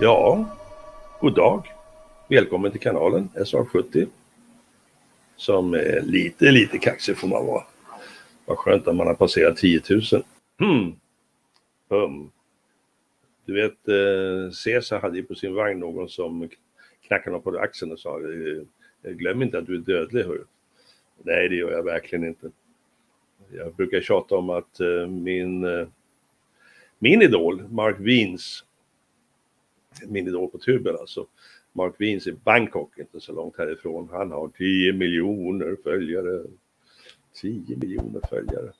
Ja, god dag. Välkommen till kanalen SR70. Som är lite kaxig får man vara. Vad skönt att man har passerat 10 000. Du vet, Caesar hade ju på sin vagn någon som knackade på axeln och sa glöm inte att du är dödlig, hör. Nej, det gör jag verkligen inte. Jag brukar tjata om att min idol, Mark Wiens, min idol på tuben alltså, Mark Wiens i Bangkok, inte så långt härifrån, han har 10 miljoner följare. 10 miljoner följare.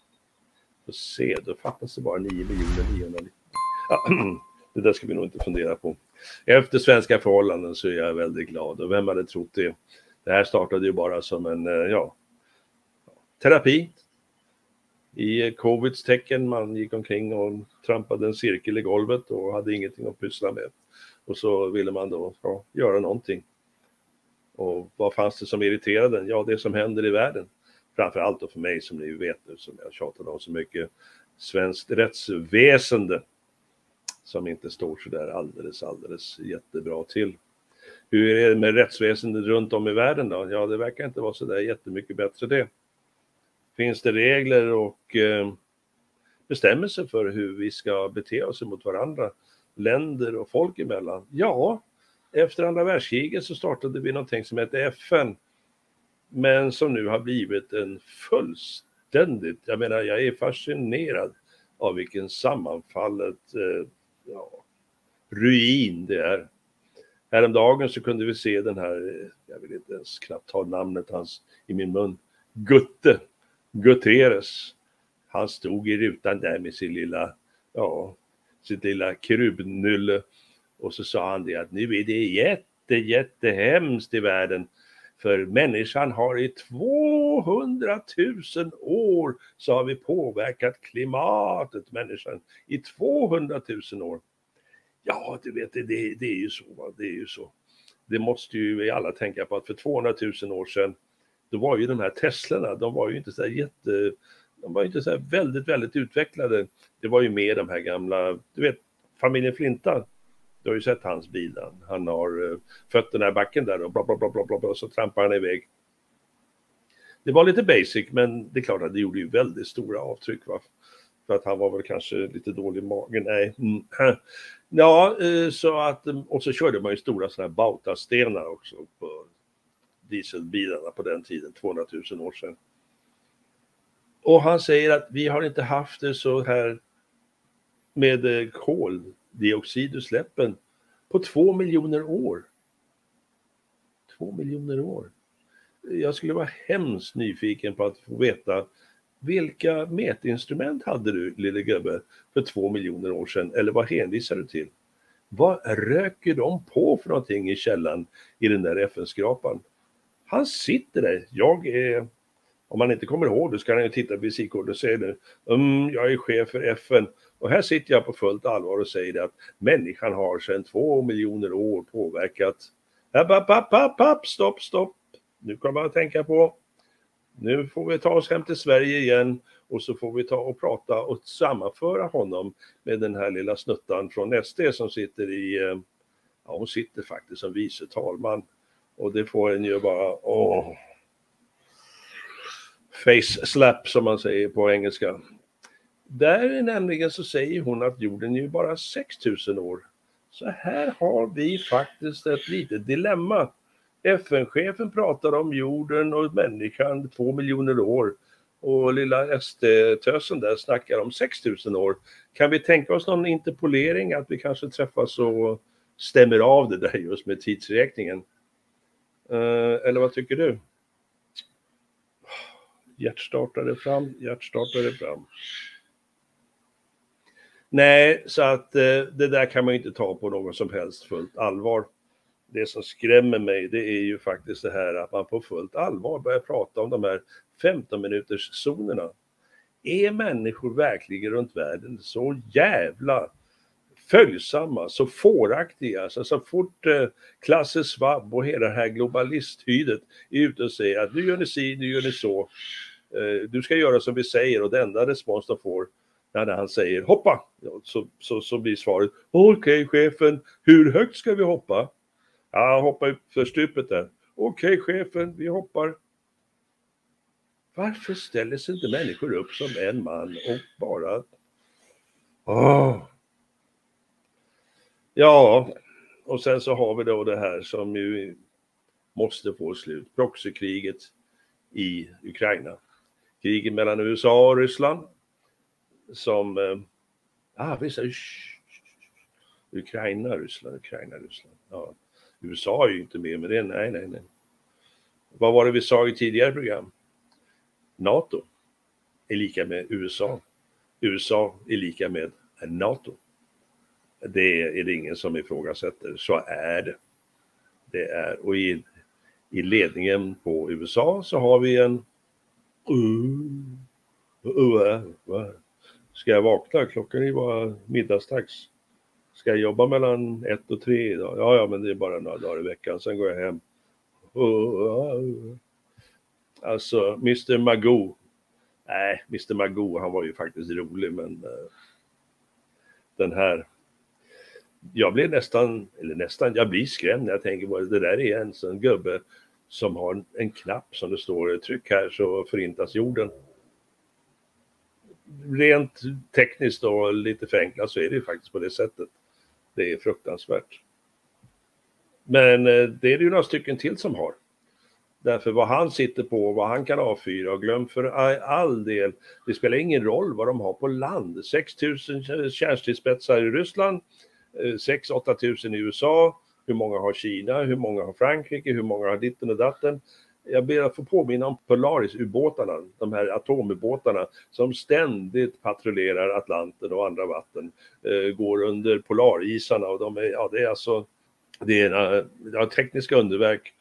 Och se, då fattas det bara 9 990. Ja, det där ska vi nog inte fundera på. Efter svenska förhållanden så är jag väldigt glad. Och vem hade trott det? Det här startade ju bara som en terapi. I covids tecken, man gick omkring och trampade en cirkel i golvet och hade ingenting att pyssla med. Och så ville man då göra någonting. Och vad fanns det som irriterade? Ja, det som händer i världen. Framförallt då för mig, som ni vet nu, som jag tjatade om så mycket, svenskt rättsväsende som inte står så där alldeles jättebra till. Hur är det med rättsväsendet runt om i världen då? Ja, det verkar inte vara så där jättemycket bättre det. Finns det regler och bestämmelser för hur vi ska bete oss mot varandra, länder och folk emellan? Ja, efter andra världskriget så startade vi någonting som heter FN, men som nu har blivit en fullständigt, jag är fascinerad av vilken sammanfallet ruin det är. Häromdagen så kunde vi se den här, jag vill inte ens knappt ta namnet hans i min mun, Guterres. Han stod i rutan där med sitt lilla krubnylle och så sa han det att nu är det jättehemskt i världen. För människan har i 200 000 år så har vi påverkat klimatet, människan. I 200 000 år. Ja, du vet, det är ju så. Det är ju så. Det måste ju vi alla tänka på att för 200 000 år sedan, då var ju de här Teslorna, de var ju inte så här väldigt utvecklade. Det var ju mer de här gamla, du vet, familjen Flinta. Du har ju sett hans bil. Han har fötterna i backen där och bla bla bla och så trampar han iväg. Det var lite basic, men det är klart att det gjorde ju väldigt stora avtryck, va? För att han var väl kanske lite dålig i magen. Nej. Ja, så att, och så körde man ju stora sådana här bautastenar också på dieselbilarna på den tiden, 200 000 år sedan. Och han säger att vi har inte haft det så här med koldioxidutsläppen på 2 miljoner år. 2 miljoner år. Jag skulle vara hemskt nyfiken på att få veta vilka mätinstrument hade du, lille gubbe, för 2 miljoner år sedan? Eller vad hänvisar du till? Vad röker de på för någonting i källan i den där FN-skrapan? Han sitter där. Om man inte kommer ihåg det så kan han ju titta på visitkort och säga nu, jag är chef för FN. Och här sitter jag på fullt allvar och säger att människan har sedan 2 miljoner år påverkat. Stopp. Nu kan man tänka på, nu får vi ta oss hem till Sverige igen och så får vi ta och prata och sammanföra honom med den här lilla snuttan från SD som sitter hon sitter faktiskt som vice talman. Och det får en ju bara, face slap som man säger på engelska. Där nämligen så säger hon att jorden är ju bara 6 000 år. Så här har vi faktiskt ett litet dilemma. FN-chefen pratar om jorden och människan 2 miljoner år. Och lilla SD-tösen där snackar om 6 000 år. Kan vi tänka oss någon interpolering att vi kanske träffas och stämmer av det där just med tidsräkningen? Eller vad tycker du? Hjärtstartade fram. Nej, så att det där kan man ju inte ta på något som helst fullt allvar. Det som skrämmer mig, det är ju faktiskt det här att man på fullt allvar börjar prata om de här 15 minuters zonerna. Är människor verkligen runt världen så jävla följsamma, så fåraktiga, så fort Klasse Schwab och hela det här globalisthydet är ute och säger att nu gör ni si, nu gör ni så. Du ska göra som vi säger, och det enda respons de får, när han säger hoppa, så blir svaret okej, chefen, hur högt ska vi hoppa? Ja, hoppa upp för stupet där. Okej, chefen, vi hoppar. Varför ställer sig inte människor upp som en man och bara... Ja, och sen så har vi då det här som ju måste få slut. Proxykriget i Ukraina. Kriget mellan USA och Ryssland. Som... Ukraina, Ryssland. Ja. USA är ju inte med det. Nej. Vad var det vi sa i tidigare program? NATO är lika med USA. USA är lika med NATO. Det är det ingen som ifrågasätter. Så är det. Det är. Och i ledningen på USA så har vi en... Ska jag vakna? Klockan är bara middagsdags. Ska jag jobba mellan 1 och 3 idag? Ja, men det är bara några dagar i veckan. Sen går jag hem. Alltså, Mr. Magoo. Nej, Mr. Magoo, han var ju faktiskt rolig, men den här... Jag blir jag blir skrämd när jag tänker på det där är en sån gubbe som har en knapp som det står tryck här så förintas jorden. Rent tekniskt och lite förenklat så är det ju faktiskt på det sättet. Det är fruktansvärt. Men det är ju några stycken till som har. Därför vad han sitter på, vad han kan avfyra, och glöm för all del, det spelar ingen roll vad de har på land. 6 000 kärnstridsspetsar i Ryssland, 6-8 000 i USA, hur många har Kina, hur många har Frankrike, hur många har ditten och datten. Jag ber att få påminna om Polaris-ubåtarna, de här atomubåtarna som ständigt patrullerar Atlanten och andra vatten, går under polarisarna, och det är tekniska underverk.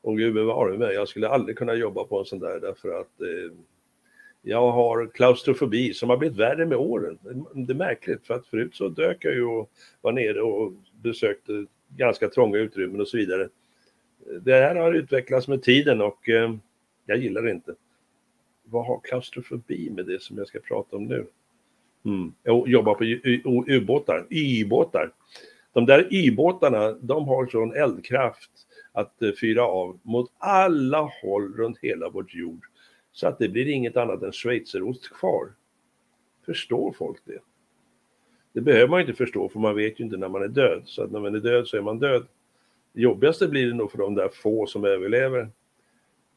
Och gud bevare mig, jag skulle aldrig kunna jobba på en sån där, därför att jag har klaustrofobi som har blivit värre med åren. Det är märkligt, för att förut så dök jag ju och var nere och besökte ganska trånga utrymmen och så vidare. Det här har utvecklats med tiden och jag gillar det inte. Vad har klaustrofobi med det som jag ska prata om nu? Jag jobbar på ubåtar. De där ubåtarna, de har sån eldkraft att fyra av mot alla håll runt hela vårt jord. Så att det blir inget annat än schweizerost kvar. Förstår folk det? Det behöver man inte förstå, för man vet ju inte när man är död. Så att när man är död så är man död. Det jobbigaste blir det nog för de där få som överlever.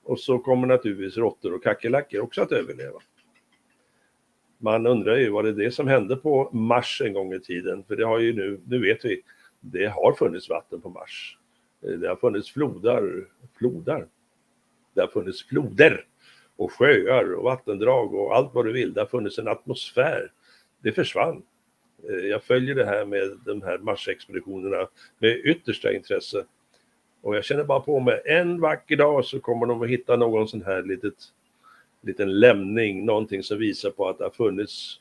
Och så kommer naturligtvis råttor och kackerlackor också att överleva. Man undrar ju, var det som hände på Mars en gång i tiden? För det har ju nu vet vi, det har funnits vatten på Mars. Det har funnits floder. Det har funnits floder och sjöar och vattendrag och allt vad du vill. Det har funnits en atmosfär. Det försvann. Jag följer det här med de här Mars-expeditionerna med yttersta intresse. Och jag känner bara på mig, en vacker dag så kommer de att hitta någon sån här liten lämning. Någonting som visar på att det har funnits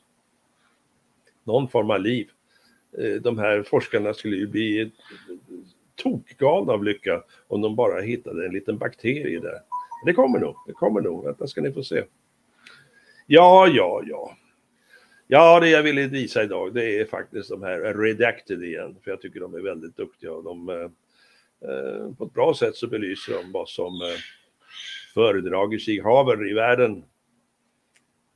någon form av liv. De här forskarna skulle ju bli tokgalna av lycka om de bara hittade en liten bakterie där. Det kommer nog. Vänta ska ni få se. Ja, det jag ville visa idag, det är faktiskt de här Redacted igen. För jag tycker de är väldigt duktiga och de på ett bra sätt så belyser de vad som föredrager sig haver i världen.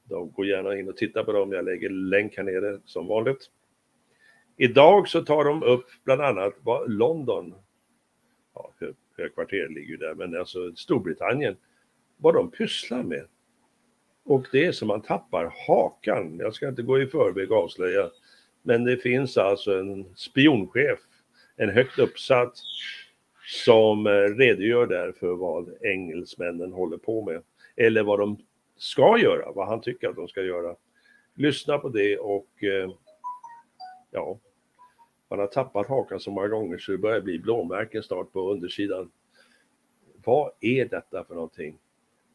De går gärna in och titta på dem. Jag lägger länk här nere som vanligt. Idag så tar de upp bland annat vad London, högkvarter ligger ju där, men alltså Storbritannien, vad de pysslar med. Och det är som man tappar hakan. Jag ska inte gå i förväg och avslöja, men det finns alltså en spionchef, en högt uppsatt, som redogör där för vad engelsmännen håller på med. Eller vad de ska göra, vad han tycker att de ska göra. Lyssna på det och man har tappat hakan så många gånger så det börjar bli blåmärken snart på undersidan. Vad är detta för någonting?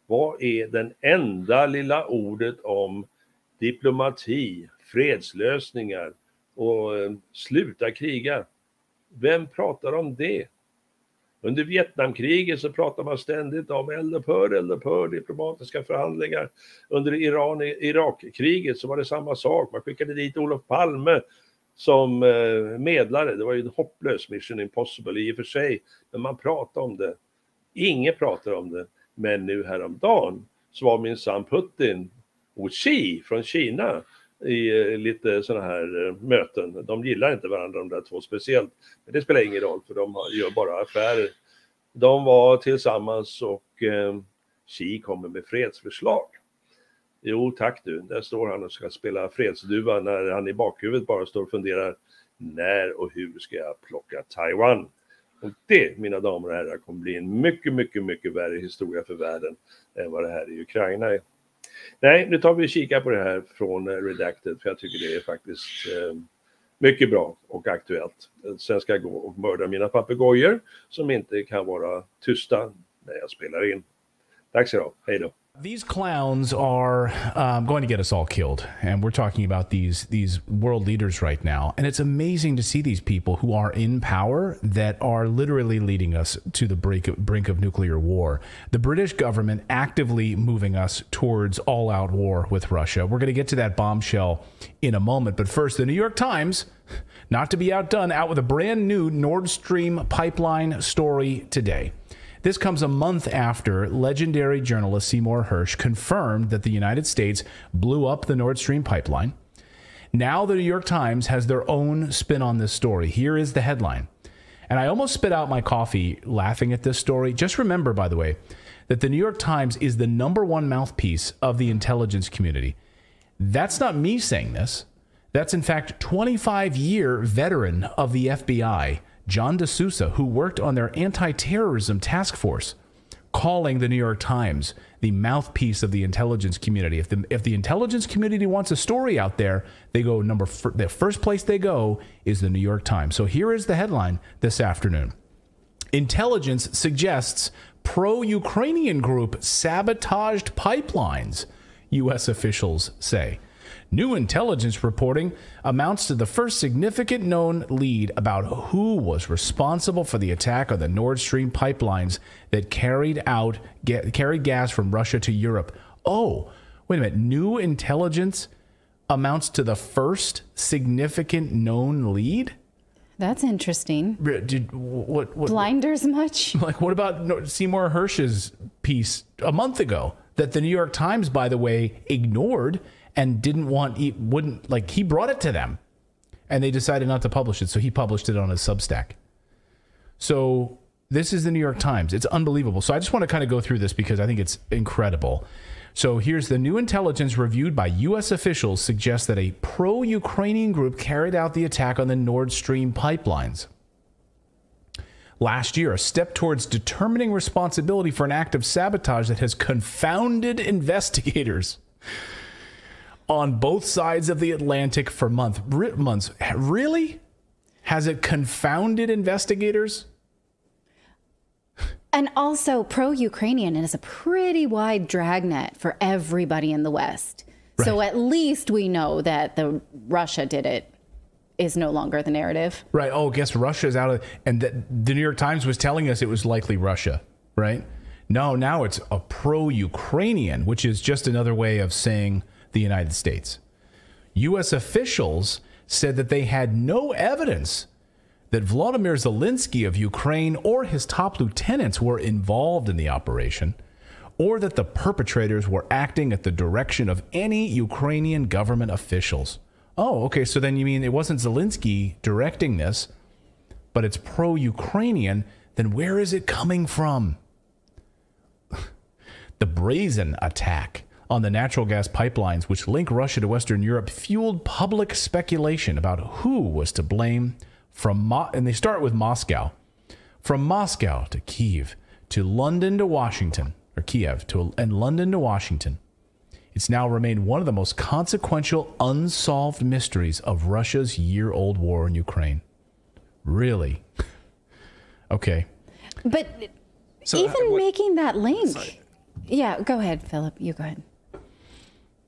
Vad är den enda lilla ordet om diplomati, fredslösningar och sluta kriga? Vem pratar om det? Under Vietnamkriget så pratar man ständigt om eldupphör, diplomatiska förhandlingar. Under Irakkriget så var det samma sak. Man skickade dit Olof Palme som medlare. Det var ju en hopplös mission impossible i och för sig. Men man pratade om det. Ingen pratar om det. Men nu häromdagen så var minsann Putin och Xi från Kina i lite sådana här möten. De gillar inte varandra, de där två speciellt. Men det spelar ingen roll, för de gör bara affärer. De var tillsammans och Xi kommer med fredsförslag. Jo tack du, där står han och ska spela fredsduva när han i bakhuvudet bara står och funderar: när och hur ska jag plocka Taiwan? Och det, mina damer och herrar, kommer bli en mycket värre historia för världen än vad det här i Ukraina är. Nej, nu tar vi och kikar på det här från Redacted, för jag tycker det är faktiskt mycket bra och aktuellt. Sen ska jag gå och mörda mina papegojor som inte kan vara tysta när jag spelar in. Tack så då, hej då. These clowns are going to get us all killed, and we're talking about these world leaders right now. And it's amazing to see these people who are in power that are literally leading us to the brink of nuclear war. The British government actively moving us towards all-out war with Russia. We're going to get to that bombshell in a moment. But first, the New York Times, not to be outdone, out with a brand new Northstream pipeline story today. This comes a month after legendary journalist Seymour Hersh confirmed that the United States blew up the Nord Stream pipeline. Now the New York Times has their own spin on this story. Here is the headline. And I almost spit out my coffee laughing at this story. Just remember, by the way, that the New York Times is the #1 mouthpiece of the intelligence community. That's not me saying this. That's, in fact, 25-year veteran of the FBI, John D'Souza, who worked on their anti-terrorism task force, calling the New York Times the mouthpiece of the intelligence community. If the intelligence community wants a story out there, they go the first place they go is the New York Times. So here is the headline this afternoon. Intelligence suggests pro-Ukrainian group sabotaged pipelines, U.S. officials say. New intelligence reporting amounts to the first significant known lead about who was responsible for the attack on the Nord Stream pipelines that carried gas from Russia to Europe. Oh, wait a minute. New intelligence amounts to the first significant known lead? That's interesting. What Blinders much? Like, what about Seymour Hersh's piece a month ago that the New York Times, by the way, ignored and he brought it to them and they decided not to publish it. So he published it on his Substack. So this is the New York Times. It's unbelievable. So I just want to kind of go through this because I think it's incredible. So here's the new intelligence reviewed by U.S. officials suggests that a pro-Ukrainian group carried out the attack on the Nord Stream pipelines last year, a step towards determining responsibility for an act of sabotage that has confounded investigators on both sides of the Atlantic for months. Really? Has it confounded investigators? And also, pro-Ukrainian is a pretty wide dragnet for everybody in the West. Right. So at least we know that the Russia did it is no longer the narrative. Right. Oh, I guess Russia's out of... And the New York Times was telling us it was likely Russia, right? No, now it's a pro-Ukrainian, which is just another way of saying the United States. U.S. officials said that they had no evidence that Volodymyr Zelensky of Ukraine or his top lieutenants were involved in the operation, or that the perpetrators were acting at the direction of any Ukrainian government officials. Oh, okay, so then you mean it wasn't Zelensky directing this, but it's pro-Ukrainian, then where is it coming from? The brazen attack on the natural gas pipelines which link Russia to Western Europe fueled public speculation about who was to blame and they start with Moscow. From Moscow to Kiev to London to Washington, or Kiev and London to Washington. It's now remained one of the most consequential unsolved mysteries of Russia's year-old war in Ukraine. Really? Okay. But so even making that link. Sorry. Yeah, go ahead, Philip. You go ahead.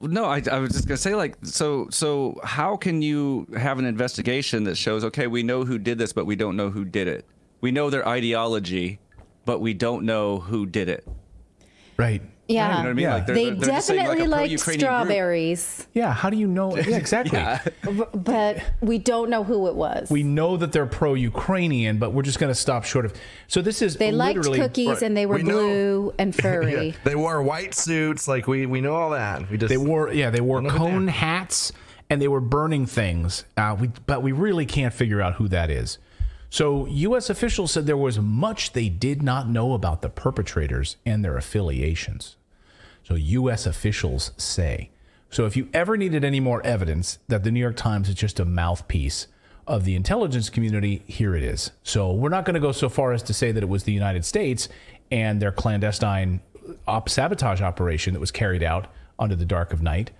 No, I was just going to say, like, so how can you have an investigation that shows, okay, we know who did this, but we don't know who did it. We know their ideology, but we don't know who did it. Right. Yeah. You know what I mean? Yeah. Like They they're just saying, definitely like, a liked pro-Ukrainian strawberries, Yeah. How do you know? Yeah, exactly. Yeah. but we don't know who it was. We know that they're pro-Ukrainian, but we're just going to stop short of. So this is They liked literally cookies and they were We know. blue and furry. Yeah, they wore white suits. Like we know all that. We just They wore know who cone they are. hats and they were burning things. But we really can't figure out who that is. So U.S. officials said there was much they did not know about the perpetrators and their affiliations. So U.S. officials say. So if you ever needed any more evidence that the New York Times is just a mouthpiece of the intelligence community, here it is. So we're not going to go so far as to say that it was the United States and their clandestine sabotage operation that was carried out under the dark of night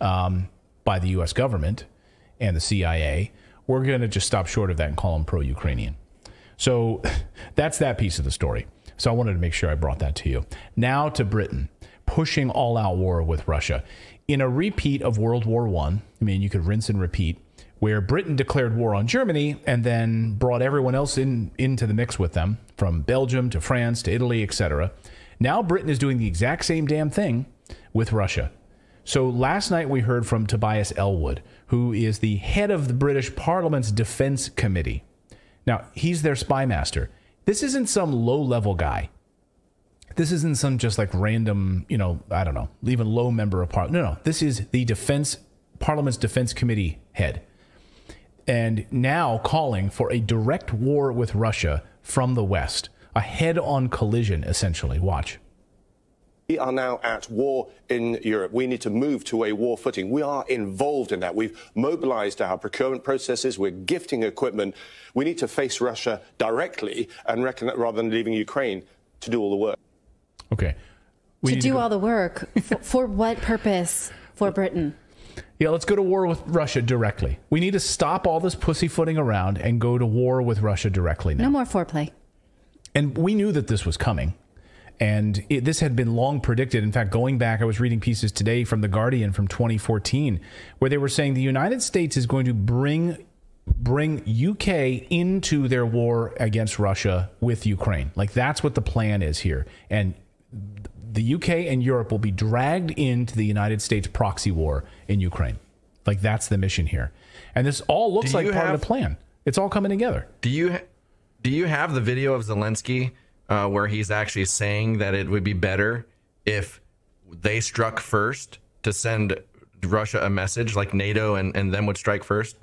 by the U.S. government and the CIA. We're going to just stop short of that and call them pro-Ukrainian. So that's that piece of the story. So I wanted to make sure I brought that to you. Now to Britain, pushing all-out war with Russia. In a repeat of World War I mean, you could rinse and repeat, where Britain declared war on Germany and then brought everyone else into the mix with them, from Belgium to France to Italy, etc. Now Britain is doing the exact same damn thing with Russia. So last night we heard from Tobias Ellwood, who is the head of the British Parliament's Defense Committee. Now, he's their spy master. This isn't some low-level guy. This isn't some just like random, I don't know, even low member of Parliament. No. This is the Parliament's Defense Committee head. And now calling for a direct war with Russia from the West. A head-on collision, essentially. Watch. We are now at war in Europe. We need to move to a war footing. We are involved in that. We've mobilized our procurement processes. We're gifting equipment. We need to face Russia directly and rather than leaving Ukraine to do all the work. Okay. To do all the work. For what purpose? For Britain. Yeah, let's go to war with Russia directly. We need to stop all this pussyfooting around and go to war with Russia directly now. No more foreplay. And we knew that this was coming. And this had been long predicted. In fact, going back, I was reading pieces today from The Guardian from 2014, where they were saying the United States is going to bring UK into their war against Russia with Ukraine. Like, that's what the plan is here. And the UK and Europe will be dragged into the United States proxy war in Ukraine. Like, that's the mission here. And this all looks like part of the plan. It's all coming together. Do you have the video of Zelensky where he's actually saying that it would be better if they struck first to send Russia a message, like NATO and them would strike first?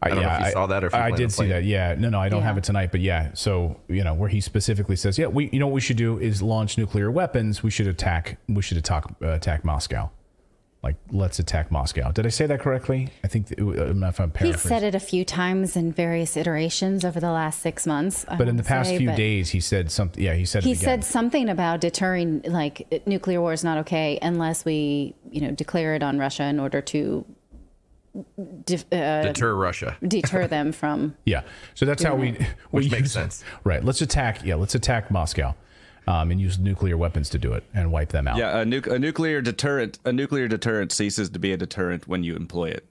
I don't know if you saw that or if you I did see that. Yeah. No, I don't have it tonight, but yeah. So, where he specifically says, what we should do is launch nuclear weapons. We should attack Moscow. Like, let's attack Moscow. Did I say that correctly? I think, I'm paraphrasing. He said it a few times in various iterations over the last 6 months. But in the past few days, he said something. Yeah, he said it again. Said something about deterring, like, nuclear war is not okay unless we, declare it on Russia in order to deter Russia, deter them from. Yeah. So that's how which makes sense. Right. Let's attack Moscow. And use nuclear weapons to do it and wipe them out. Yeah, a nuclear deterrent ceases to be a deterrent when you employ it.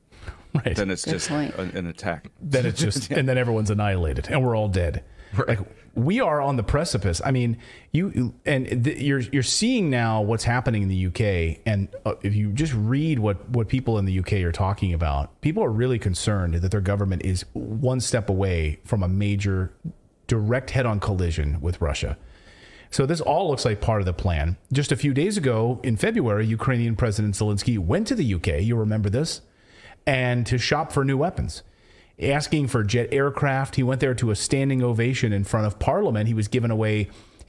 Right. Then it's just an attack. Then it's just, and then everyone's annihilated, and we're all dead. Right. Like, we are on the precipice. I mean, you're seeing now what's happening in the UK, and if you just read what people in the UK are talking about, people are really concerned that their government is one step away from a major direct head-on collision with Russia. So this all looks like part of the plan. Just a few days ago, in February, Ukrainian President Zelensky went to the UK, you remember this, and to shop for new weapons, asking for jet aircraft. He went there to a standing ovation in front of Parliament. He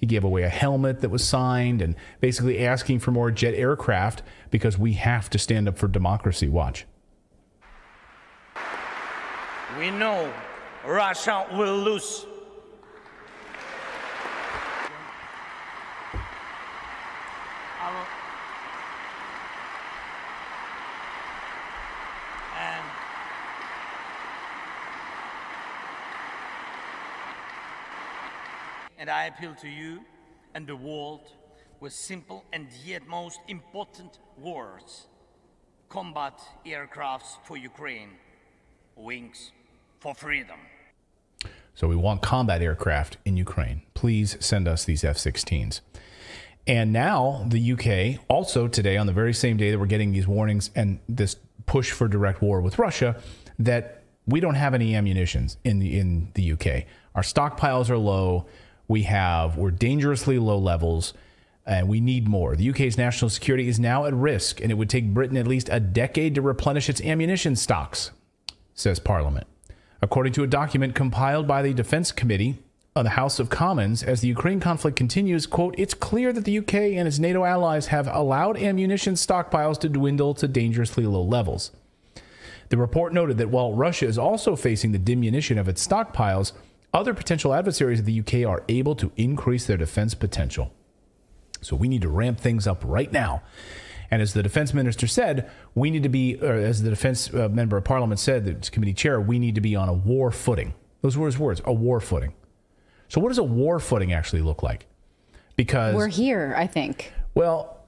gave away a helmet that was signed and basically asking for more jet aircraft because we have to stand up for democracy. Watch. We know Russia will lose. And I appeal to you and the world with simple and yet most important words. Combat aircrafts for Ukraine. Wings for freedom. So we want combat aircraft in Ukraine. Please send us these F-16s. And now the UK, also today, on the very same day that we're getting these warnings and this push for direct war with Russia, that we don't have any ammunitions in the UK. Our stockpiles are low. We're dangerously low levels, and we need more. The UK's national security is now at risk, and it would take Britain at least a decade to replenish its ammunition stocks, says Parliament. According to a document compiled by the Defense Committee of the House of Commons, as the Ukraine conflict continues, quote, it's clear that the UK and its NATO allies have allowed ammunition stockpiles to dwindle to dangerously low levels. The report noted that while Russia is also facing the diminution of its stockpiles, other potential adversaries of the UK are able to increase their defense potential. So we need to ramp things up right now. And as the defense minister said, we need to be, or as the defense member of parliament said, the committee chair, we need to be on a war footing. Those were his words, a war footing. So what does a war footing actually look like? Because we're here, I think. Well,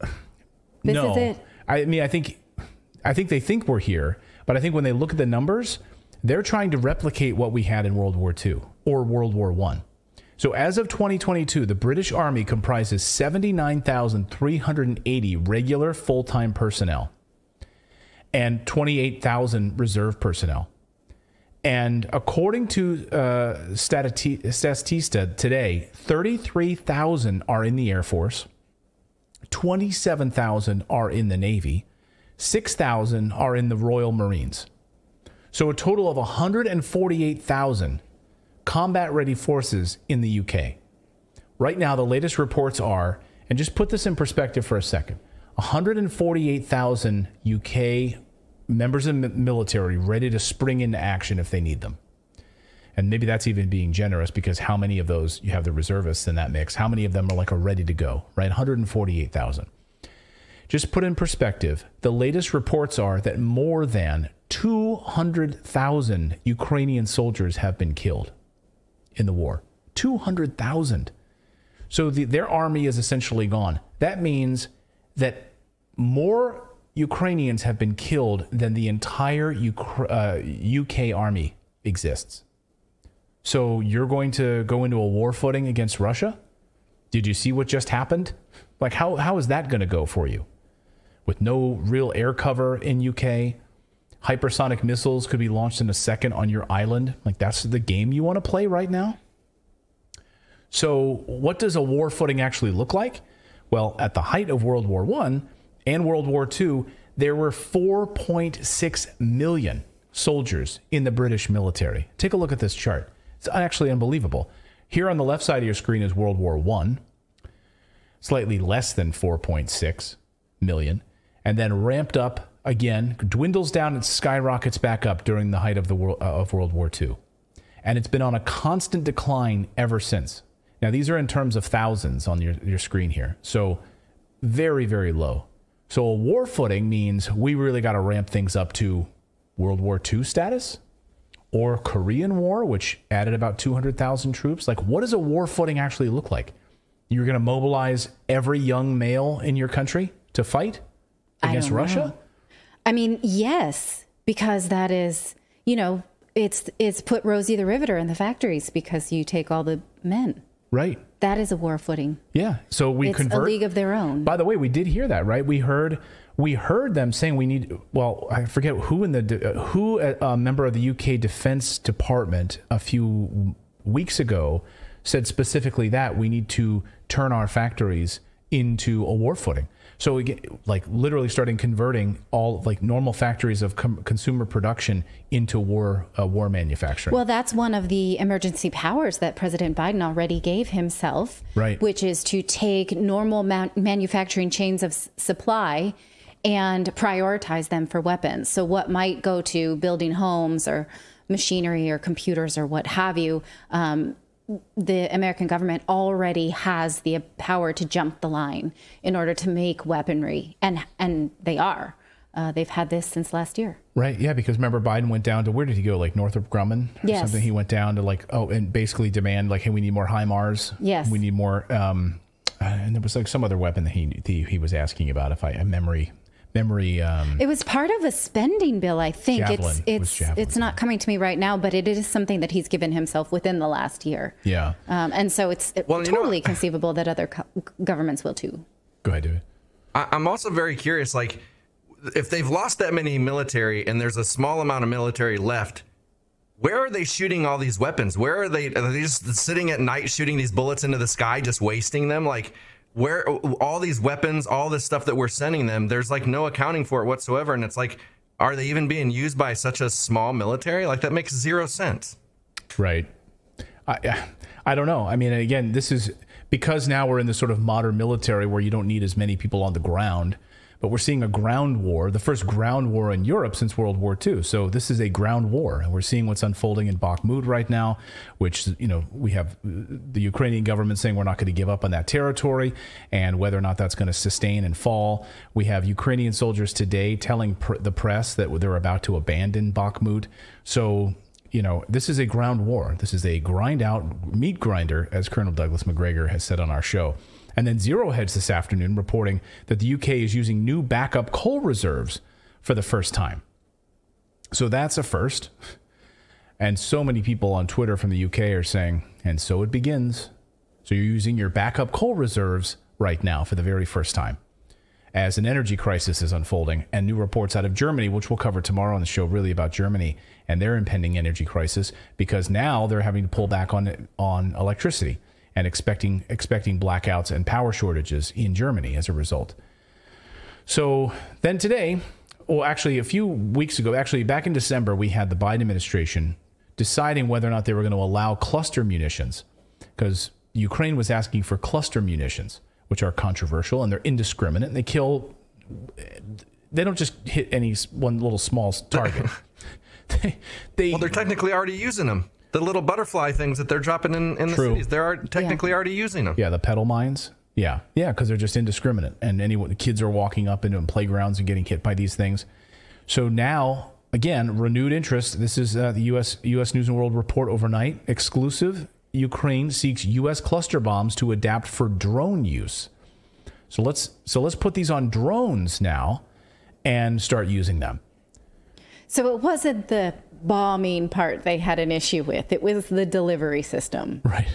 this no. is it. I mean, I think they think we're here, but I think when they look at the numbers, they're trying to replicate what we had in World War II or World War I. So as of 2022, the British Army comprises 79,380 regular full-time personnel and 28,000 reserve personnel. And according to Statista today, 33,000 are in the Air Force, 27,000 are in the Navy, 6,000 are in the Royal Marines. So a total of 148,000 combat-ready forces in the UK. Right now, the latest reports are, and just put this in perspective for a second, 148,000 UK members of the military ready to spring into action if they need them. And maybe that's even being generous, because how many of those, you have the reservists in that mix, how many of them are ready to go, right? 148,000. Just put in perspective, the latest reports are that more than 200,000 Ukrainian soldiers have been killed in the war. 200,000. So their army is essentially gone. That means that more Ukrainians have been killed than the entire UK army exists. So you're going to go into a war footing against Russia? Did you see what just happened? How is that going to go for you? With no real air cover in UK, hypersonic missiles could be launched in a second on your island. That's the game you want to play right now? So what does a war footing actually look like? Well, at the height of World War I and World War II, there were 4.6 million soldiers in the British military. Take a look at this chart. It's actually unbelievable. Here on the left side of your screen is World War I, slightly less than 4.6 million, and then ramped up again, dwindles down and skyrockets back up during the height of World War II. And it's been on a constant decline ever since. Now, these are in terms of thousands on your screen here. So very, very low. So a war footing means we really got to ramp things up to World War II status or Korean War, which added about 200,000 troops. What does a war footing actually look like? You're going to mobilize every young male in your country to fight against Russia? I mean, yes, because that is, it's put Rosie the Riveter in the factories because you take all the men. Right. That is a war footing. Yeah. So it's convert. A league of their own. By the way, we did hear that, right? We heard them saying we need. Well, I forget who a member of the UK Defense Department a few weeks ago said specifically that we need to turn our factories into a war footing. So we get literally starting converting all normal factories of consumer production into war manufacturing. Well, that's one of the emergency powers that President Biden already gave himself, right? Which is to take normal manufacturing chains of supply and prioritize them for weapons. So what might go to building homes or machinery or computers or what have you, the American government already has the power to jump the line in order to make weaponry. And they are. They've had this since last year. Right. Yeah. Because remember, Biden went down to, where did he go? Northrop Grumman or yes. something? He went down to and basically demand hey, we need more HIMARS. Yes. We need more. And there was some other weapon that he was asking about, if I memory memory. It was part of a spending bill, I think. Javelin. It's not coming to me right now, but it is something that he's given himself within the last year. Yeah. And so it's totally conceivable that other governments will too. Go ahead, David. I'm also very curious, like, if they've lost that many military and there's a small amount of military left, where are they shooting all these weapons? Are they just sitting at night shooting these bullets into the sky, just wasting them? Like, where all these weapons, all this stuff that we're sending them, there's like no accounting for it whatsoever. And it's like, are they even being used by such a small military? Like, that makes zero sense. Right. I don't know. I mean, again, this is because now we're in this sort of modern military where you don't need as many people on the ground. But we're seeing a ground war, the first ground war in Europe since World War II. So this is a ground war. And we're seeing what's unfolding in Bakhmut right now, which, you know, we have the Ukrainian government saying we're not going to give up on that territory and whether or not that's going to sustain and fall. We have Ukrainian soldiers today telling the press that they're about to abandon Bakhmut. So, you know, this is a ground war. This is a grind out meat grinder, as Colonel Douglas Macgregor has said on our show. And then Zero Hedge this afternoon reporting that the UK is using new backup coal reserves for the first time. So that's a first. And so many people on Twitter from the UK are saying, and so it begins. So you're using your backup coal reserves right now for the very first time as an energy crisis is unfolding. And new reports out of Germany, which we'll cover tomorrow on the show, really about Germany and their impending energy crisis, because now they're having to pull back on electricity and expecting blackouts and power shortages in Germany as a result. So then today, well, actually a few weeks ago, actually back in December, we had the Biden administration deciding whether or not they were going to allow cluster munitions, because Ukraine was asking for cluster munitions, which are controversial and they're indiscriminate. And they don't just hit any one little small target. They're technically already using them. The little butterfly things that they're dropping in the cities, they're technically already using them. Yeah, the pedal mines. Yeah, because they're just indiscriminate. And the kids are walking up into playgrounds and getting hit by these things. So now, again, renewed interest. This is the U.S. News and World Report overnight. Exclusive. Ukraine seeks U.S. cluster bombs to adapt for drone use. So let's put these on drones now and start using them. So it wasn't the bombing part they had an issue with. It was the delivery system. Right.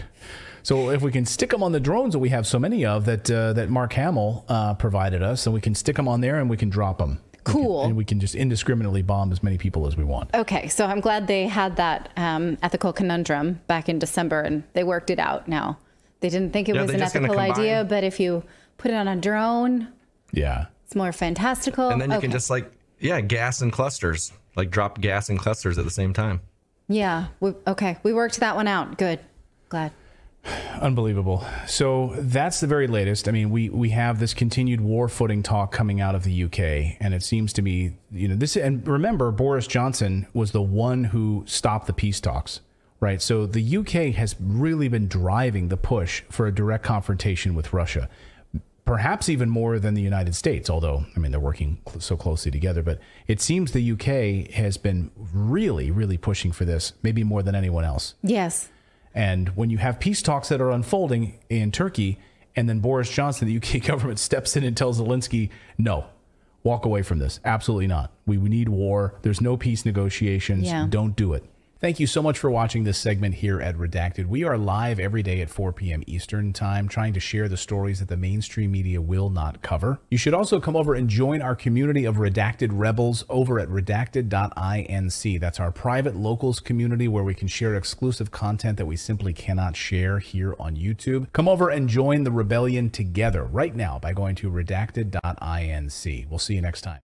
So if we can stick them on the drones that we have so many of that Mark Hamill provided us, and we can stick them on there and we can drop them. Cool. And we can just indiscriminately bomb as many people as we want. Okay. So I'm glad they had that ethical conundrum back in December and they worked it out now. They didn't think it was an ethical idea, but if you put it on a drone, it's more fantastical. And then you can just gas in clusters. Like drop gas in clusters at the same time. Yeah. We worked that one out. Good. Glad. Unbelievable. So that's the very latest. I mean, we have this continued war footing talk coming out of the UK, and it seems to me, this. And remember, Boris Johnson was the one who stopped the peace talks, right? So the UK has really been driving the push for a direct confrontation with Russia. Perhaps even more than the United States, although, I mean, they're working so closely together. But it seems the UK has been really, really pushing for this, maybe more than anyone else. Yes. And when you have peace talks that are unfolding in Turkey, and then Boris Johnson, the UK government, steps in and tells Zelensky, no, walk away from this. Absolutely not. We need war. There's no peace negotiations. Don't do it. Thank you so much for watching this segment here at Redacted. We are live every day at 4 p.m. Eastern Time, trying to share the stories that the mainstream media will not cover. You should also come over and join our community of Redacted Rebels over at redacted.inc. That's our private locals community where we can share exclusive content that we simply cannot share here on YouTube. Come over and join the rebellion together right now by going to redacted.inc. We'll see you next time.